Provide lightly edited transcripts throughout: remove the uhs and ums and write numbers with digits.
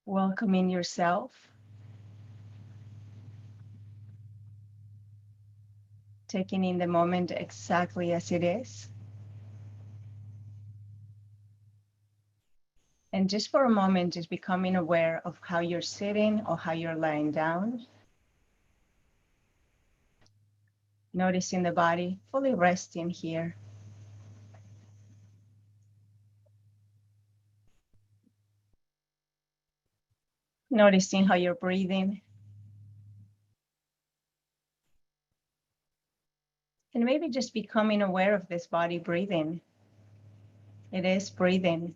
welcoming yourself, taking in the moment exactly as it is. And just for a moment, just becoming aware of how you're sitting or how you're lying down. Noticing the body fully resting here. Noticing how you're breathing. And maybe just becoming aware of this body breathing. It is breathing.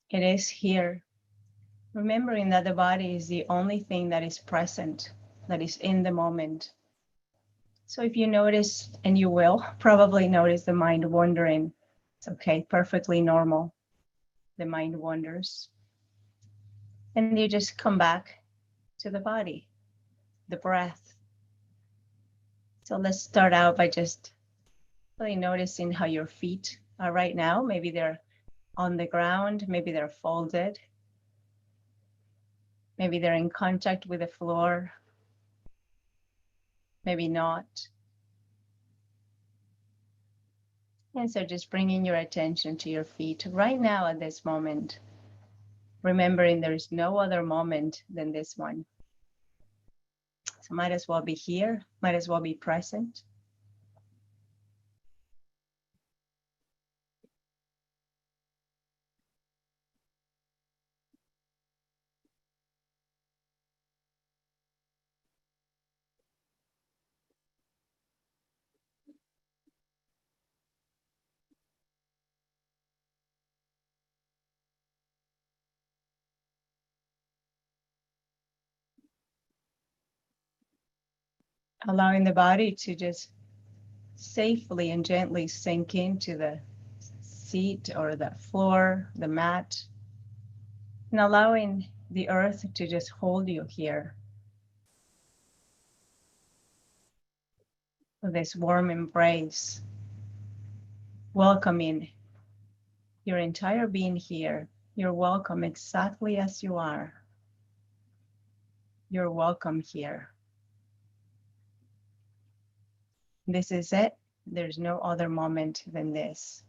It is here. Remembering that the body is the only thing that is present, that is in the moment. So if you notice, and you will probably notice the mind wandering, it's okay, perfectly normal. The mind wanders. And you just come back to the body, the breath. So let's start out by just really noticing how your feet are right now. Maybe they're on the ground, maybe they're folded. Maybe they're in contact with the floor, maybe not. And so just bringing your attention to your feet right now at this moment, remembering there is no other moment than this one. So might as well be here, might as well be present. Allowing the body to just safely and gently sink into the seat or the floor, the mat, and allowing the earth to just hold you here. With this warm embrace, welcoming your entire being here. You're welcome exactly as you are. You're welcome here. This is it. There's no other moment than this.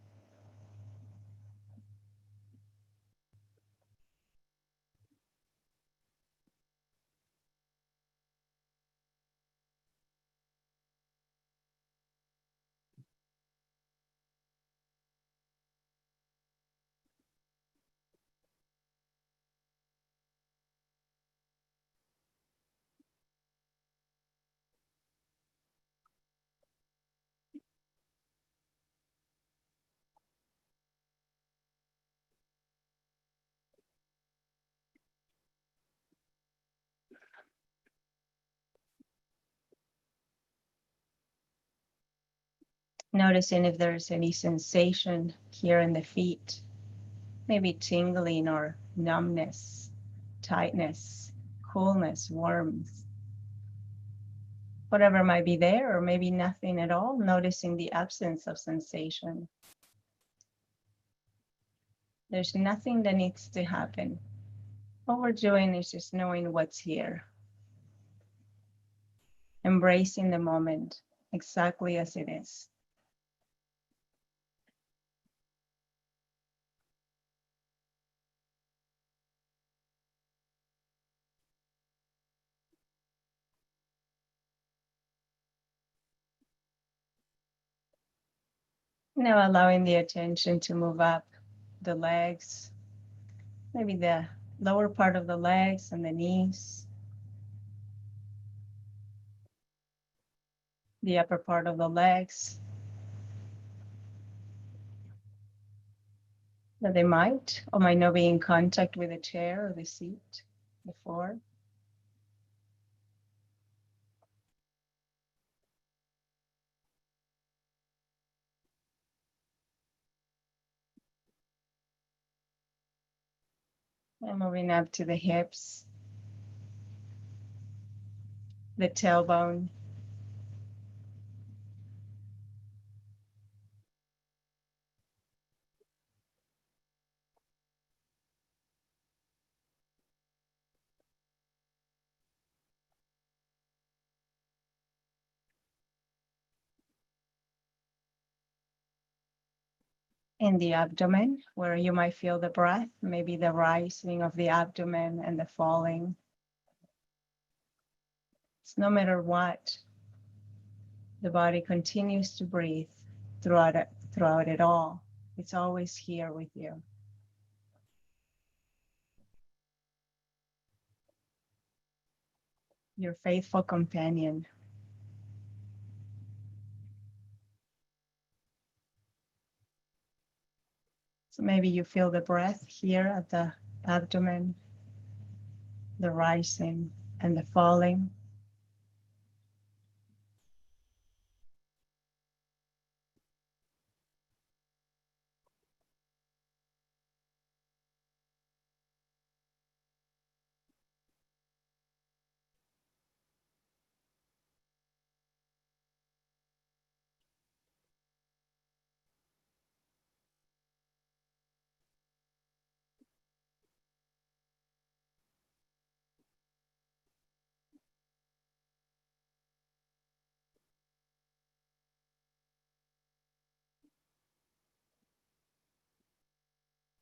Noticing if there's any sensation here in the feet, maybe tingling or numbness, tightness, coolness, warmth, whatever might be there, or maybe nothing at all, noticing the absence of sensation. There's nothing that needs to happen. All we're doing is just knowing what's here, embracing the moment exactly as it is. Now allowing the attention to move up the legs, maybe the lower part of the legs and the knees, the upper part of the legs, that they might or might not be in contact with the chair or the seat, the floor. And moving up to the hips, the tailbone, in the abdomen, where you might feel the breath, maybe the rising of the abdomen and the falling. So no matter what, the body continues to breathe throughout it all. It's always here with you. Your faithful companion. So maybe you feel the breath here at the abdomen, the rising and the falling.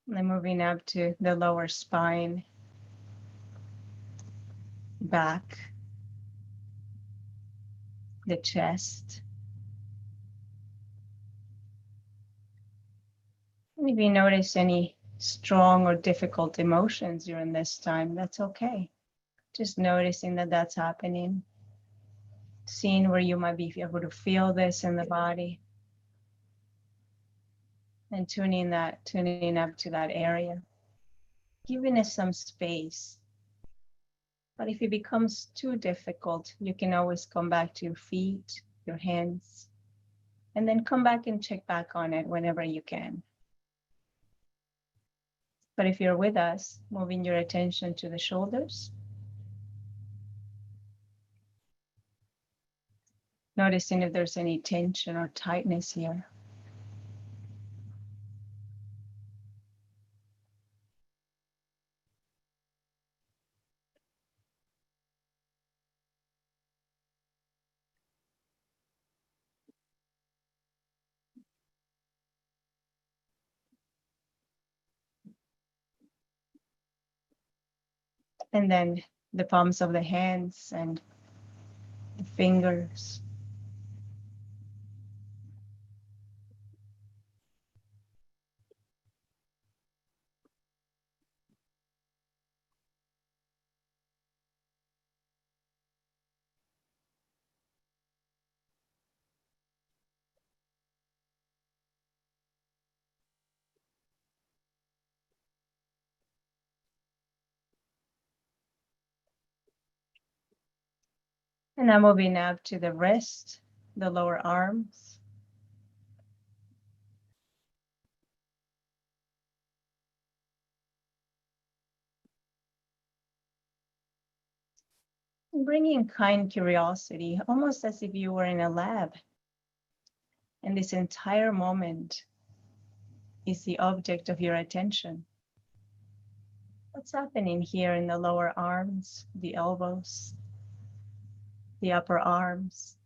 And then moving up to the lower spine, back, the chest. And if you notice any strong or difficult emotions during this time, that's okay. Just noticing that that's happening, seeing where you might be able to feel this in the body, and tuning up to that area, giving it some space. But if it becomes too difficult, you can always come back to your feet, your hands, and then come back and check back on it whenever you can. But if you're with us, moving your attention to the shoulders, noticing if there's any tension or tightness here. And then the palms of the hands and the fingers. And now moving up to the wrist, the lower arms. And bringing kind curiosity, almost as if you were in a lab. And this entire moment is the object of your attention. What's happening here in the lower arms, the elbows, the upper arms?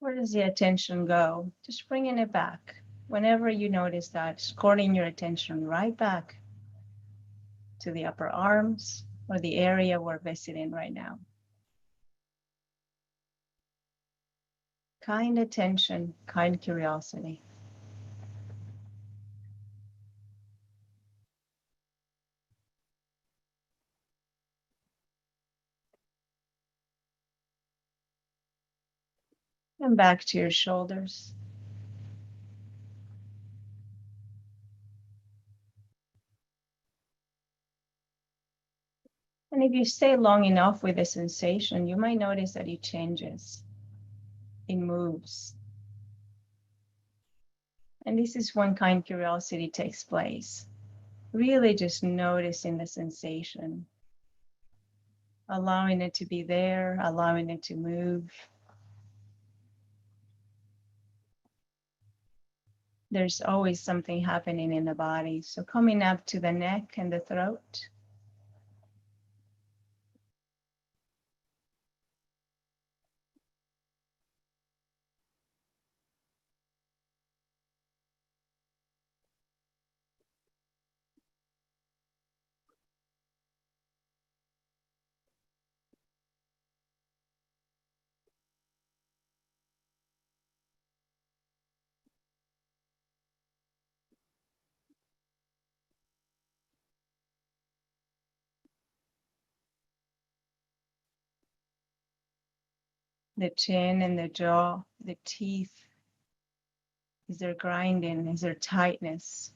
Where does the attention go? Just bringing it back. Whenever you notice that, escorting your attention right back to the upper arms or the area we're visiting right now. Kind attention, kind curiosity. And back to your shoulders. And if you stay long enough with the sensation, you might notice that it changes. It moves. And this is when kind curiosity takes place. Really just noticing the sensation, allowing it to be there, allowing it to move. There's always something happening in the body. So coming up to the neck and the throat. the chin and the jaw, the teeth. Is there grinding? Is there tightness?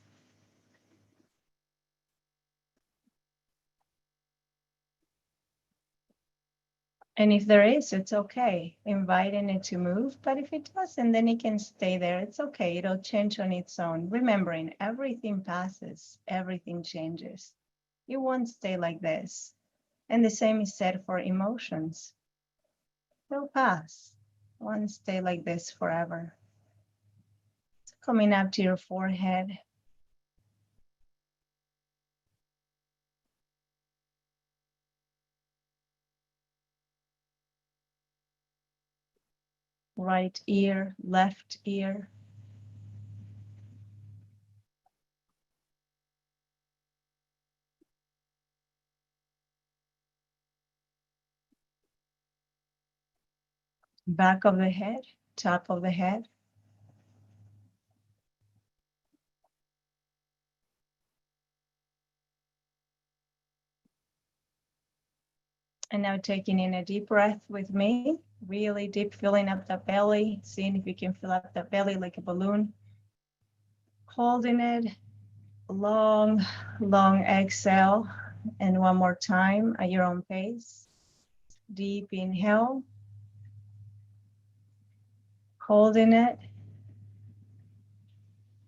And if there is, it's okay. Inviting it to move. But if it doesn't, then it can stay there. It's okay. It'll change on its own. Remembering everything passes, everything changes. It won't stay like this. And the same is said for emotions. They'll pass. It won't stay like this forever. So coming up to your forehead. Right ear, left ear. Back of the head, top of the head. And now taking in a deep breath with me, really deep, filling up the belly, seeing if you can fill up the belly like a balloon. Holding it, long, long exhale. And one more time at your own pace. Deep inhale, holding it,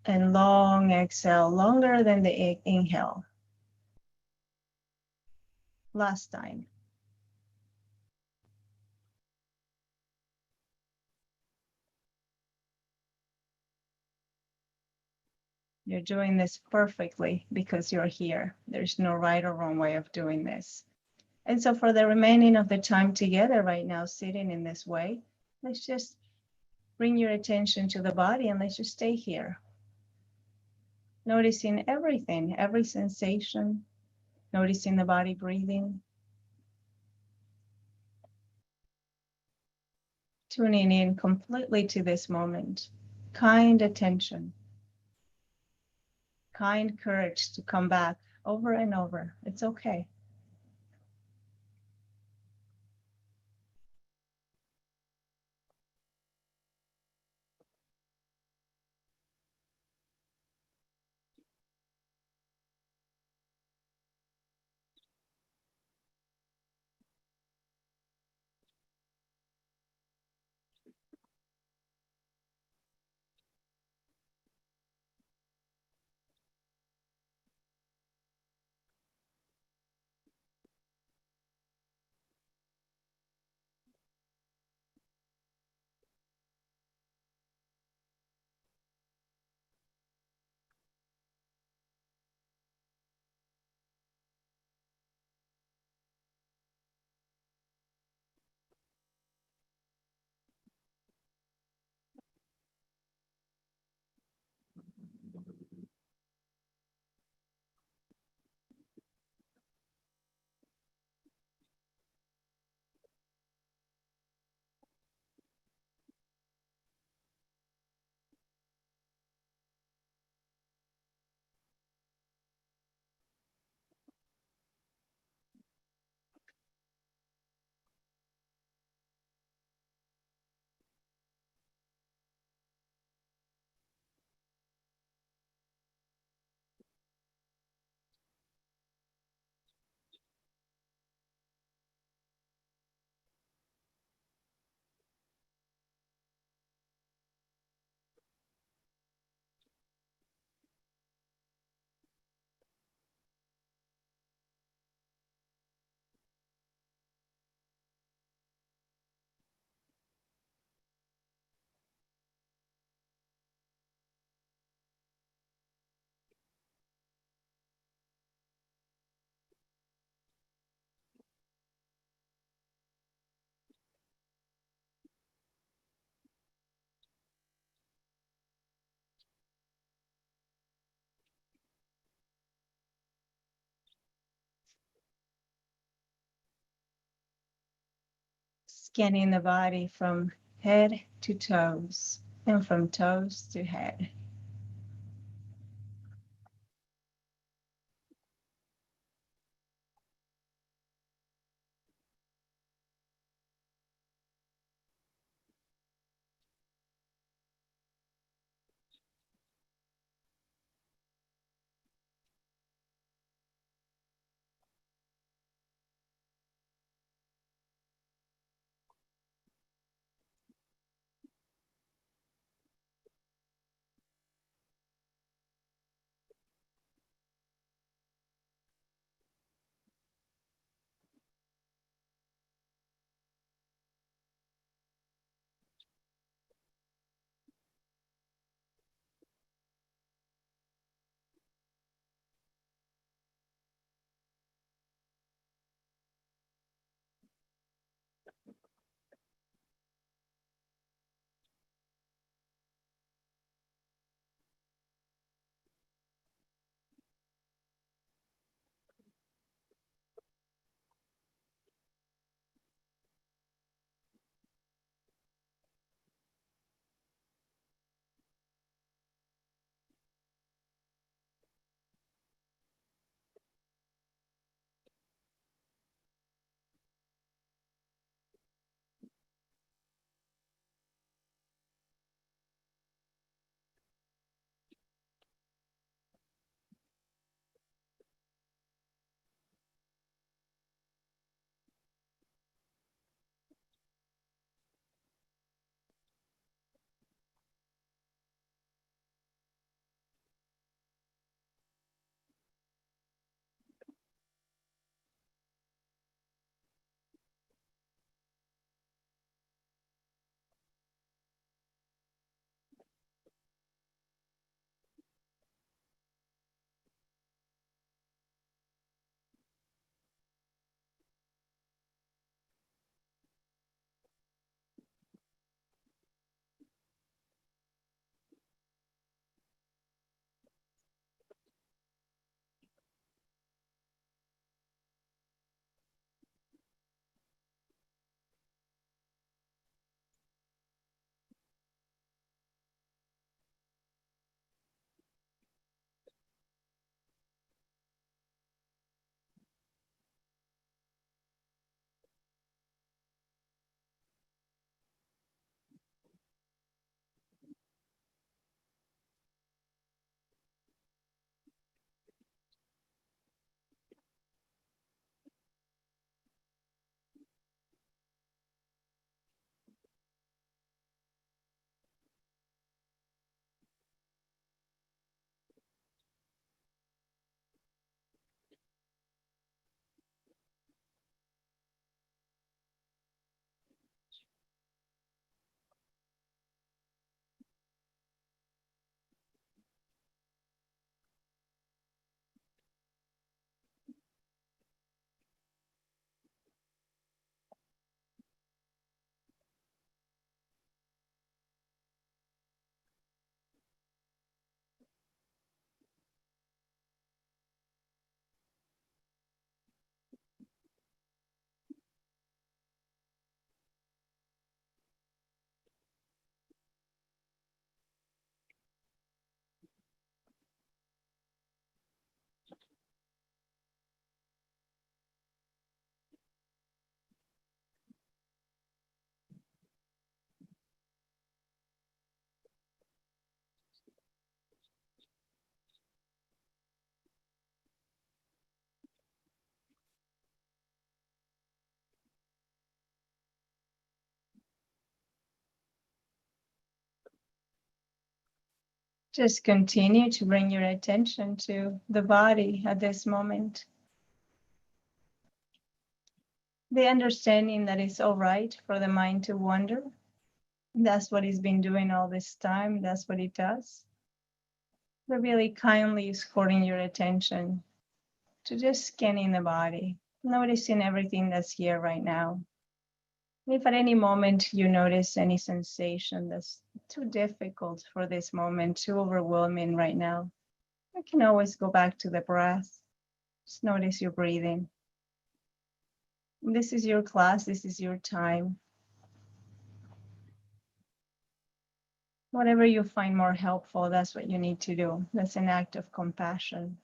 and long exhale, longer than the inhale. Last time. You're doing this perfectly because you're here. There's no right or wrong way of doing this. And so for the remaining of the time together right now, sitting in this way, let's just bring your attention to the body and let's just stay here. Noticing everything, every sensation, noticing the body breathing, tuning in completely to this moment. Kind attention, kind courage to come back over and over. It's okay. Scanning the body from head to toes and from toes to head. Just continue to bring your attention to the body at this moment. The understanding that it's all right for the mind to wander. That's what it's been doing all this time. That's what it does. But really kindly escorting your attention to just scanning the body, noticing everything that's here right now. If at any moment you notice any sensation that's too difficult for this moment, too overwhelming right now, you can always go back to the breath. Just notice your breathing. This is your class, this is your time. Whatever you find more helpful, that's what you need to do. That's an act of compassion.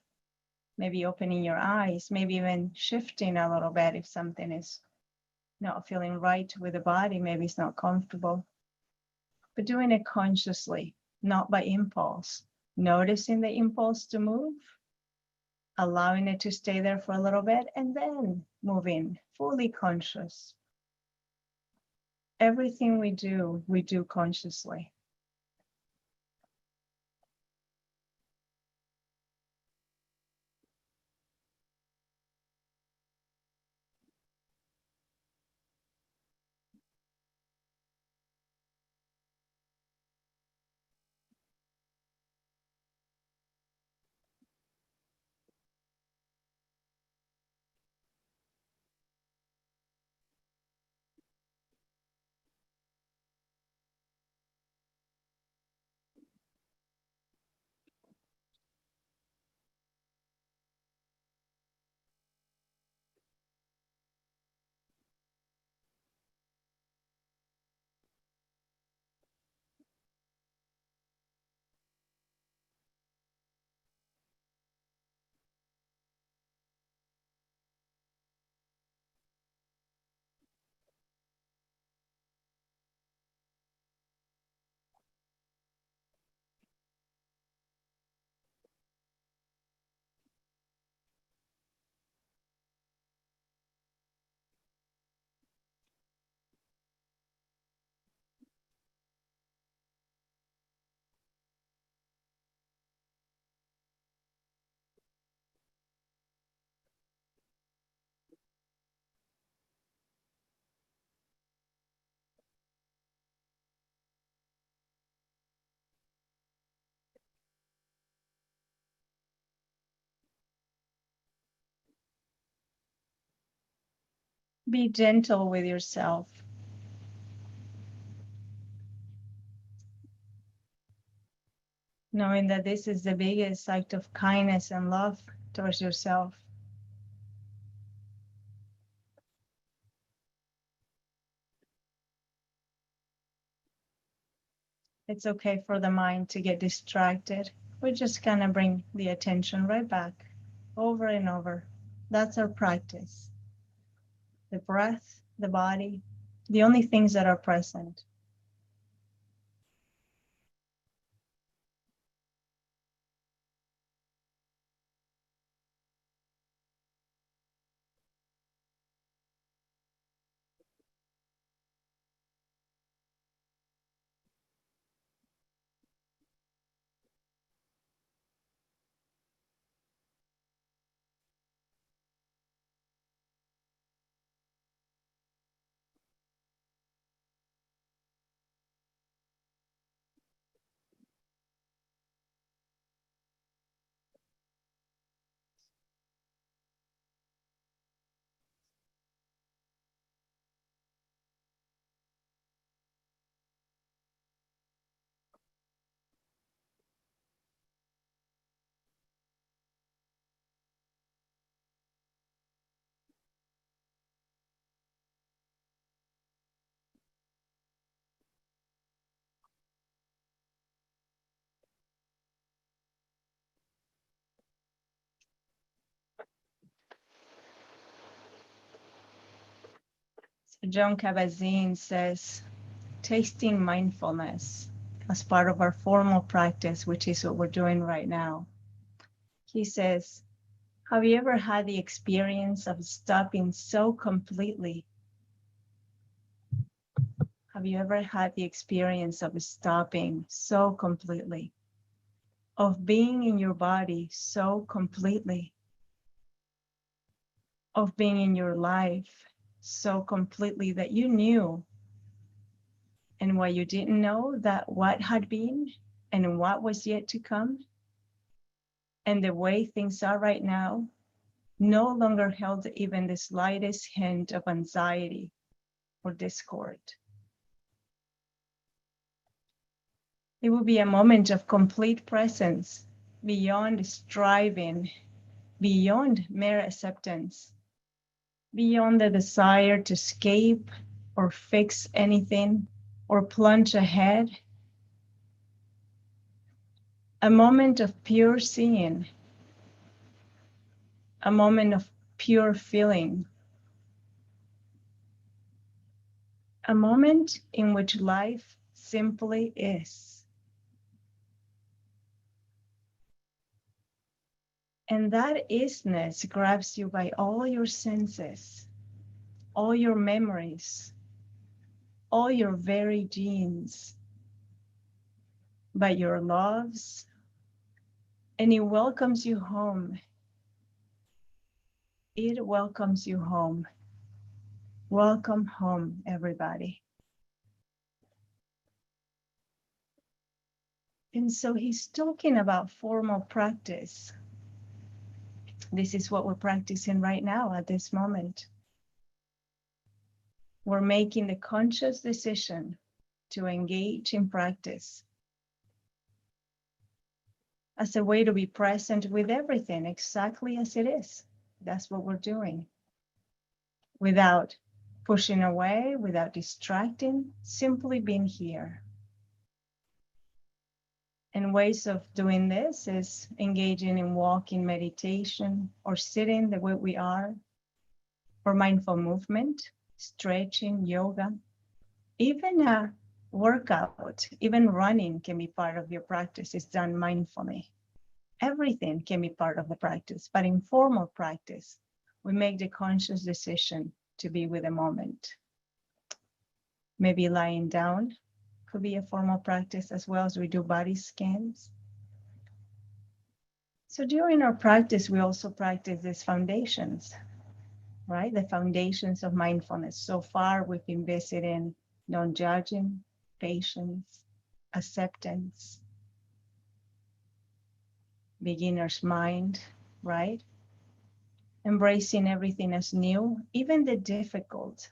Maybe opening your eyes, maybe even shifting a little bit if something is not feeling right with the body, maybe it's not comfortable. But doing it consciously, not by impulse. Noticing the impulse to move, allowing it to stay there for a little bit, and then moving, fully conscious. Everything we do consciously. Be gentle with yourself. Knowing that this is the biggest act of kindness and love towards yourself. It's okay for the mind to get distracted. We just kind of bring the attention right back over and over. That's our practice. The breath, the body, the only things that are present. So Jon Kabat-Zinn says, tasting mindfulness as part of our formal practice, which is what we're doing right now. He says, have you ever had the experience of stopping so completely? Have you ever had the experience of stopping so completely? of being in your body so completely, of being in your life so completely that you knew, and what you didn't know, that what had been and what was yet to come, and the way things are right now, no longer held even the slightest hint of anxiety or discord. It will be a moment of complete presence, beyond striving, beyond mere acceptance, beyond the desire to escape or fix anything or plunge ahead. A moment of pure seeing, a moment of pure feeling, a moment in which life simply is. And that isness grabs you by all your senses, all your memories, all your very genes, by your loves, and it welcomes you home. It welcomes you home. Welcome home, everybody. And so he's talking about formal practice. This is what we're practicing right now at this moment. We're making the conscious decision to engage in practice as a way to be present with everything exactly as it is. That's what we're doing. Without pushing away, without distracting, simply being here. And ways of doing this is engaging in walking meditation or sitting the way we are, or mindful movement, stretching, yoga, even a workout, even running can be part of your practice. It's done mindfully. Everything can be part of the practice, but in formal practice, we make the conscious decision to be with the moment. Maybe lying down could be a formal practice, as well as we do body scans. So during our practice, we also practice these foundations, right? The foundations of mindfulness. So far, we've been visiting non-judging, patience, acceptance, beginner's mind, right? Embracing everything as new, even the difficult.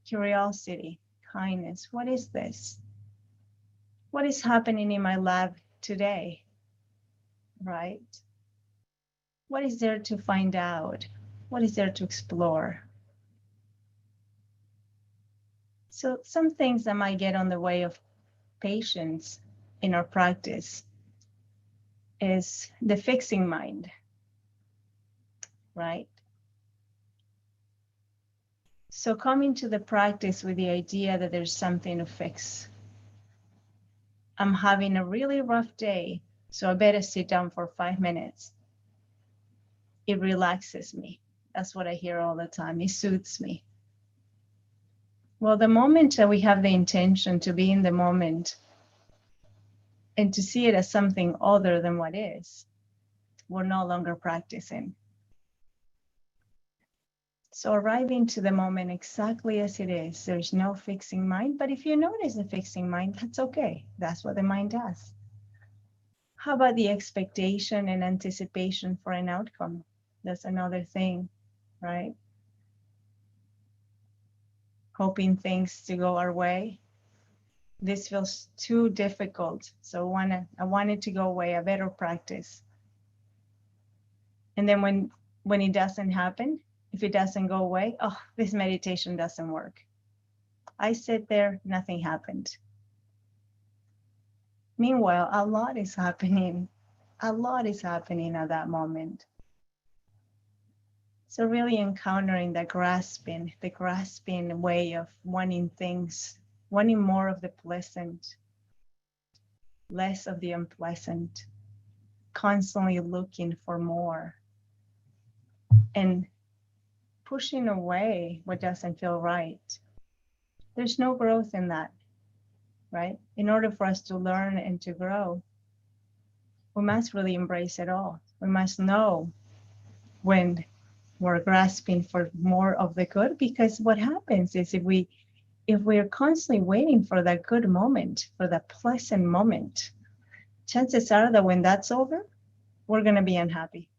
Curiosity, kindness. What is this? What is happening in my lab today, right? What is there to find out? What is there to explore? So some things that might get on the way of patience in our practice is the fixing mind, right? So coming to the practice with the idea that there's something to fix. I'm having a really rough day, so I better sit down for 5 minutes. It relaxes me. That's what I hear all the time. It soothes me. Well, the moment that we have the intention to be in the moment and to see it as something other than what is, we're no longer practicing. So arriving to the moment exactly as it is, there's no fixing mind. But if you notice the fixing mind, that's okay. That's what the mind does. How about the expectation and anticipation for an outcome? That's another thing, right? Hoping things to go our way. This feels too difficult, so I want it to go away, a better practice. And then when it doesn't happen, if it doesn't go away, oh, this meditation doesn't work. I sit there, nothing happened. Meanwhile, a lot is happening. A lot is happening at that moment. So really encountering the grasping way of wanting things, wanting more of the pleasant, less of the unpleasant, constantly looking for more, and pushing away what doesn't feel right. There's no growth in that. right? In order for us to learn and to grow, we must really embrace it all. We must know when we're grasping for more of the good, because what happens is if we're constantly waiting for that good moment, for that pleasant moment, chances are that when that's over, we're going to be unhappy.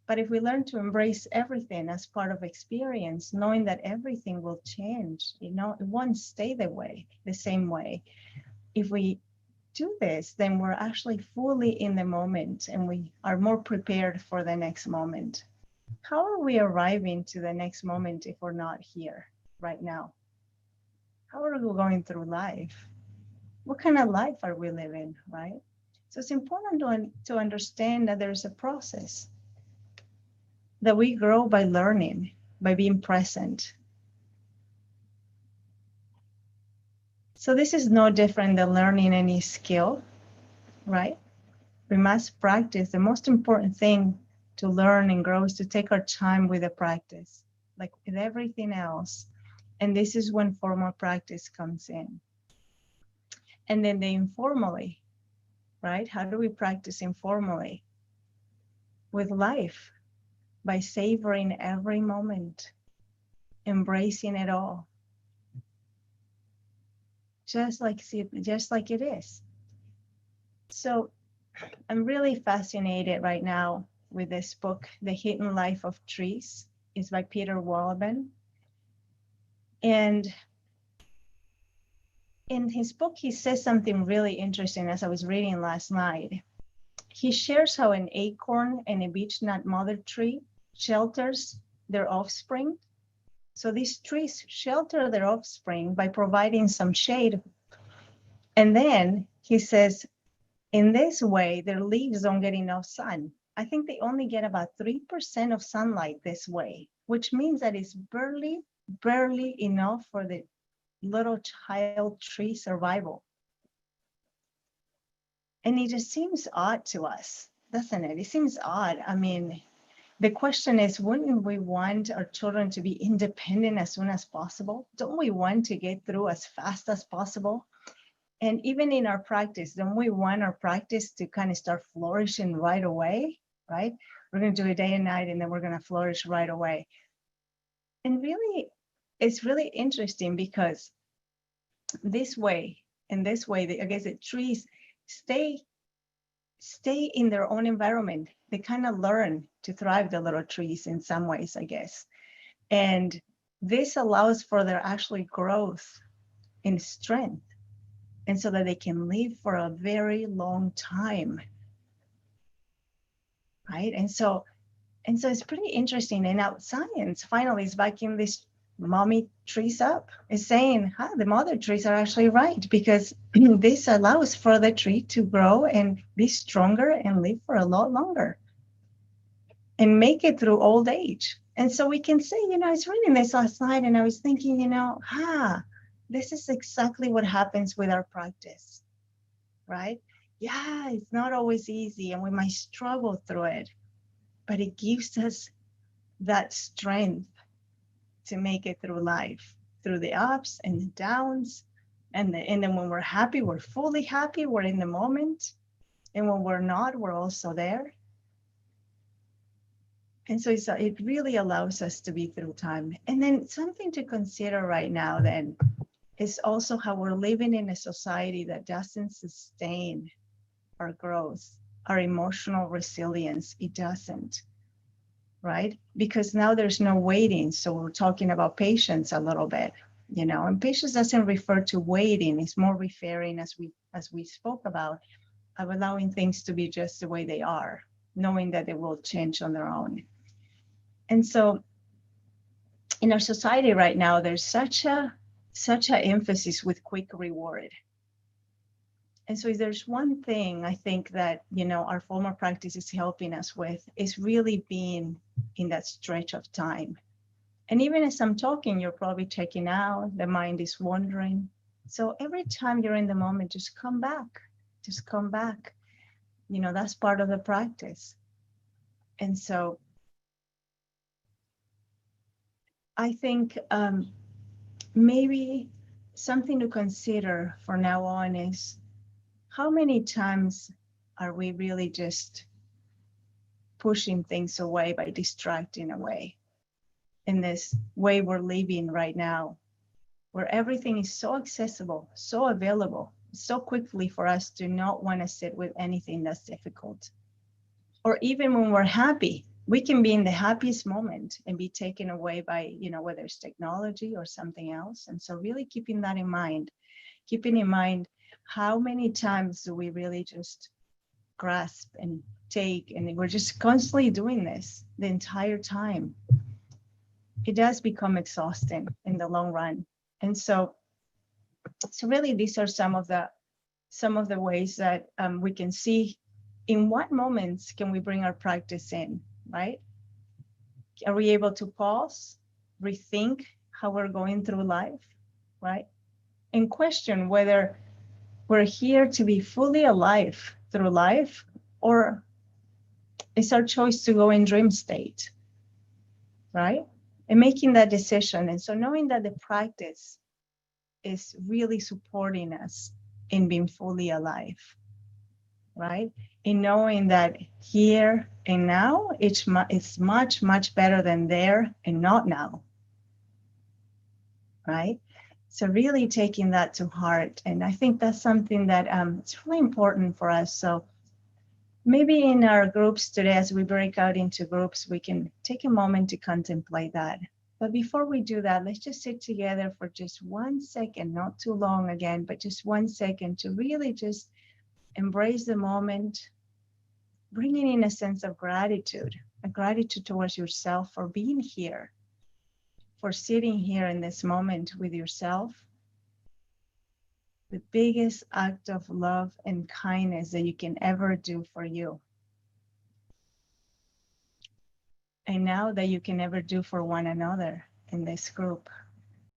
But if we learn to embrace everything as part of experience, knowing that everything will change, it won't stay the same way. If we do this, then we're actually fully in the moment and we are more prepared for the next moment. How are we arriving to the next moment if we're not here right now? How are we going through life? What kind of life are we living, right? So it's important to understand that there's a process, that we grow by learning, by being present. So this is no different than learning any skill, right? We must practice. The most important thing to learn and grow is to take our time with the practice, like with everything else. And this is when formal practice comes in. And then the informally, right? How do we practice informally? With life, by savoring every moment, embracing it all, just like it is. So I'm really fascinated right now with this book, The Hidden Life of Trees. It's by Peter Wohlleben. And in his book, he says something really interesting as I was reading last night. He shares how an acorn and a beechnut mother tree shelters their offspring. So these trees shelter their offspring by providing some shade. And then he says, in this way, their leaves don't get enough sun. I think they only get about 3% of sunlight this way, which means that it's barely enough for the little child tree survival. And it just seems odd to us, doesn't it? It seems odd. I mean, the question is, wouldn't we want our children to be independent as soon as possible? Don't we want to get through as fast as possible? And even in our practice, don't we want our practice to kind of start flourishing right away, right? We're going to do it day and night, and then we're going to flourish right away. And really, it's really interesting because this way, I guess the trees stay in their own environment. They kind of learn to thrive, the little trees, in some ways, I guess. And this allows for their actually growth in strength, and so that they can live for a very long time, right? And so it's pretty interesting. And now science finally is backing this mommy trees up. Is saying, the mother trees are actually right, because this allows for the tree to grow and be stronger and live for a lot longer and make it through old age. And so we can say, I was reading this last night and I was thinking, this is exactly what happens with our practice, right? Yeah, it's not always easy and we might struggle through it, but it gives us that strength to make it through life, through the ups and the downs. And then when we're happy, we're fully happy, we're in the moment. And when we're not, we're also there. And so it really allows us to be through time. And then something to consider right now then is also how we're living in a society that doesn't sustain our growth, our emotional resilience. It doesn't, right? Because now there's no waiting. So we're talking about patience a little bit, and patience doesn't refer to waiting. It's more referring, as we spoke about, of allowing things to be just the way they are, knowing that they will change on their own. And so in our society right now, there's such a emphasis with quick reward. And so if there's one thing I think that, our formal practice is helping us with, is really being in that stretch of time. And even as I'm talking, you're probably checking out, the mind is wandering. So every time you're in the moment, just come back. That's part of the practice. And so I think maybe something to consider for now on is how many times are we really just pushing things away by distracting away in this way we're living right now, where everything is so accessible, so available, so quickly for us to not want to sit with anything that's difficult. Or even when we're happy, we can be in the happiest moment and be taken away by, whether it's technology or something else. And so really keeping that in mind, keeping in mind how many times do we really just grasp and take, and we're just constantly doing this the entire time. It does become exhausting in the long run. And so really these are some of the ways that we can see in what moments can we bring our practice in, right? Are we able to pause, rethink how we're going through life, right? And question whether we're here to be fully alive through life, or it's our choice to go in dream state, right? And making that decision. And so knowing that the practice is really supporting us in being fully alive, right? In knowing that here and now, it's much, much better than there and not now, right? So really taking that to heart. And I think that's something that it's really important for us. So maybe in our groups today, as we break out into groups, we can take a moment to contemplate that. But before we do that, let's just sit together for just 1 second, not too long again, but just 1 second to really just embrace the moment, bringing in a sense of gratitude, a gratitude towards yourself for being here, for sitting here in this moment with yourself. The biggest act of love and kindness that you can ever do for you. And now that you can ever do for one another in this group.